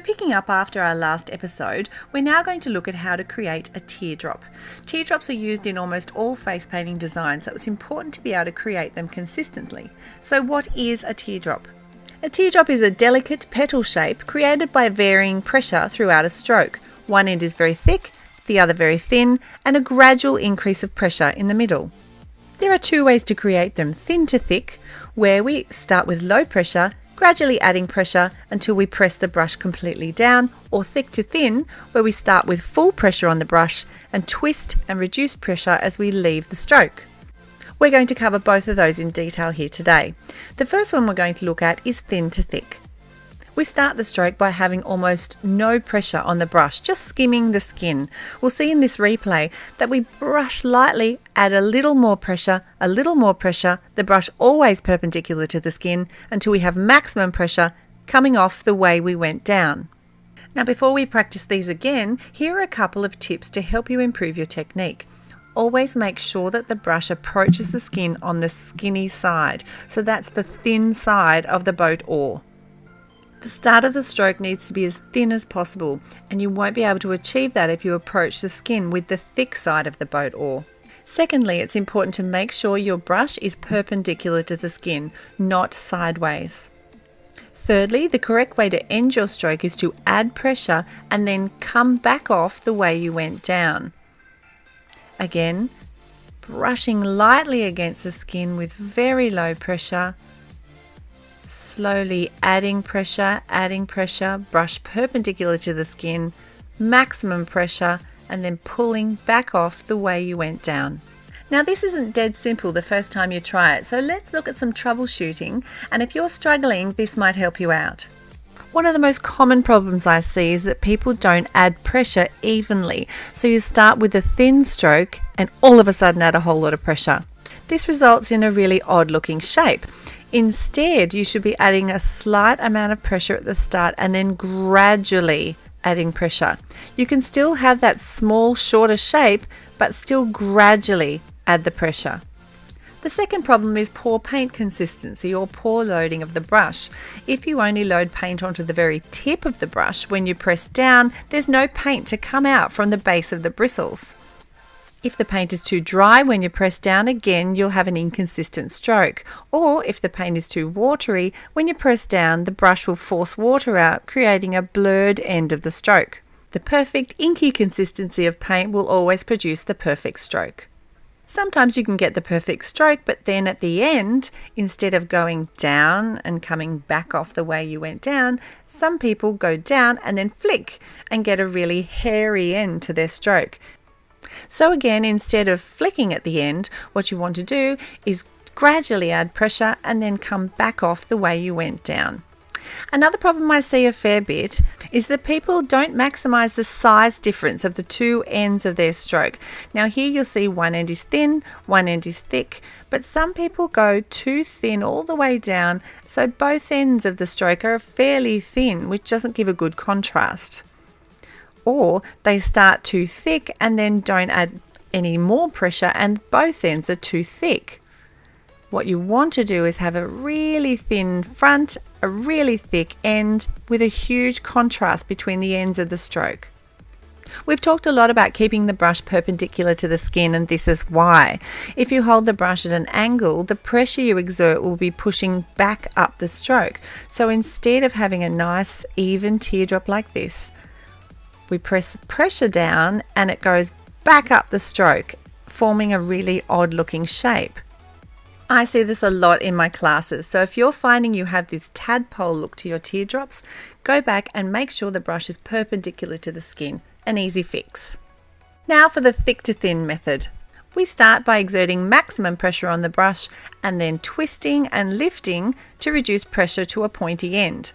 Picking up after our last episode, we're now going to look at how to create a teardrop. Teardrops are used in almost all face painting designs, so it's important to be able to create them consistently. So what is a teardrop? A teardrop is a delicate petal shape created by varying pressure throughout a stroke. One end is very thick, the other very thin, and a gradual increase of pressure in the middle. There are two ways to create them: thin to thick, where we start with low pressure, gradually adding pressure until we press the brush completely down, or thick to thin, where we start with full pressure on the brush and twist and reduce pressure as we leave the stroke. We're going to cover both of those in detail here today. The first one we're going to look at is thin to thick. We start the stroke by having almost no pressure on the brush, just skimming the skin. We'll see in this replay that we brush lightly, add a little more pressure, the brush always perpendicular to the skin until we have maximum pressure coming off the way we went down. Now before we practice these again, here are a couple of tips to help you improve your technique. Always make sure that the brush approaches the skin on the skinny side, so that's the thin side of the boat oar. The start of the stroke needs to be as thin as possible, and you won't be able to achieve that if you approach the skin with the thick side of the boat oar. Secondly, it's important to make sure your brush is perpendicular to the skin, not sideways. Thirdly, the correct way to end your stroke is to add pressure and then come back off the way you went down. Again, brushing lightly against the skin with very low pressure, slowly adding pressure, brush perpendicular to the skin, maximum pressure, and then pulling back off the way you went down. Now this isn't dead simple the first time you try it, so let's look at some troubleshooting, and if you're struggling, this might help you out. One of the most common problems I see is that people don't add pressure evenly, so you start with a thin stroke and all of a sudden add a whole lot of pressure. This results in a really odd looking shape. Instead, you should be adding a slight amount of pressure at the start and then gradually adding pressure. You can still have that small, shorter shape, but still gradually add the pressure. The second problem is poor paint consistency or poor loading of the brush. If you only load paint onto the very tip of the brush, when you press down, there's no paint to come out from the base of the bristles. If the paint is too dry when you press down, again, you'll have an inconsistent stroke. Or if the paint is too watery, when you press down, the brush will force water out, creating a blurred end of the stroke. The perfect inky consistency of paint will always produce the perfect stroke. Sometimes you can get the perfect stroke, but then at the end, instead of going down and coming back off the way you went down, some people go down and then flick and get a really hairy end to their stroke. So again, instead of flicking at the end, what you want to do is gradually add pressure and then come back off the way you went down. Another problem I see a fair bit is that people don't maximize the size difference of the two ends of their stroke. Now here you'll see one end is thin, one end is thick, but some people go too thin all the way down, so both ends of the stroke are fairly thin, which doesn't give a good contrast. Or they start too thick and then don't add any more pressure and both ends are too thick. What you want to do is have a really thin front, a really thick end with a huge contrast between the ends of the stroke. We've talked a lot about keeping the brush perpendicular to the skin, and this is why. If you hold the brush at an angle, the pressure you exert will be pushing back up the stroke. So instead of having a nice even teardrop like this, we press the pressure down and it goes back up the stroke, forming a really odd looking shape. I see this a lot in my classes, so if you're finding you have this tadpole look to your teardrops, go back and make sure the brush is perpendicular to the skin. An easy fix. Now for the thick to thin method. We start by exerting maximum pressure on the brush and then twisting and lifting to reduce pressure to a pointy end.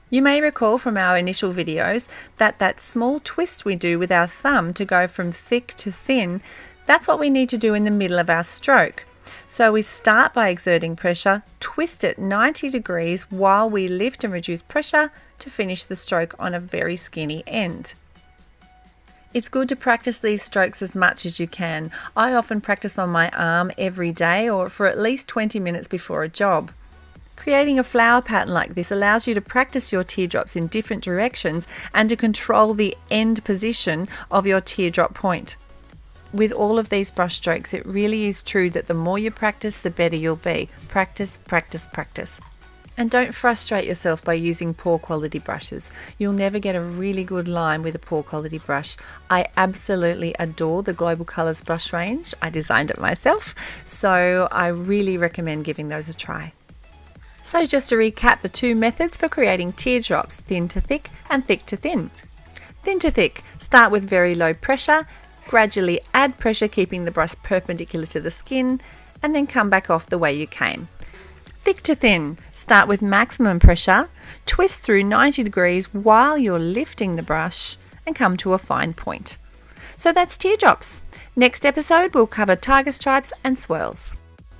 You may recall from our initial videos that small twist we do with our thumb to go from thick to thin, that's what we need to do in the middle of our stroke. So we start by exerting pressure, twist it 90 degrees while we lift and reduce pressure to finish the stroke on a very skinny end. It's good to practice these strokes as much as you can. I often practice on my arm every day or for at least 20 minutes before a job. Creating a flower pattern like this allows you to practice your teardrops in different directions and to control the end position of your teardrop point. With all of these brush strokes, it really is true that the more you practice, the better you'll be. Practice, practice, practice. And don't frustrate yourself by using poor quality brushes. You'll never get a really good line with a poor quality brush. I absolutely adore the Global Colours brush range. I designed it myself, so I really recommend giving those a try. So just to recap the two methods for creating teardrops, thin to thick and thick to thin. Thin to thick, start with very low pressure, gradually add pressure keeping the brush perpendicular to the skin, and then come back off the way you came. Thick to thin, start with maximum pressure, twist through 90 degrees while you're lifting the brush and come to a fine point. So that's teardrops. Next episode we'll cover tiger stripes and swirls.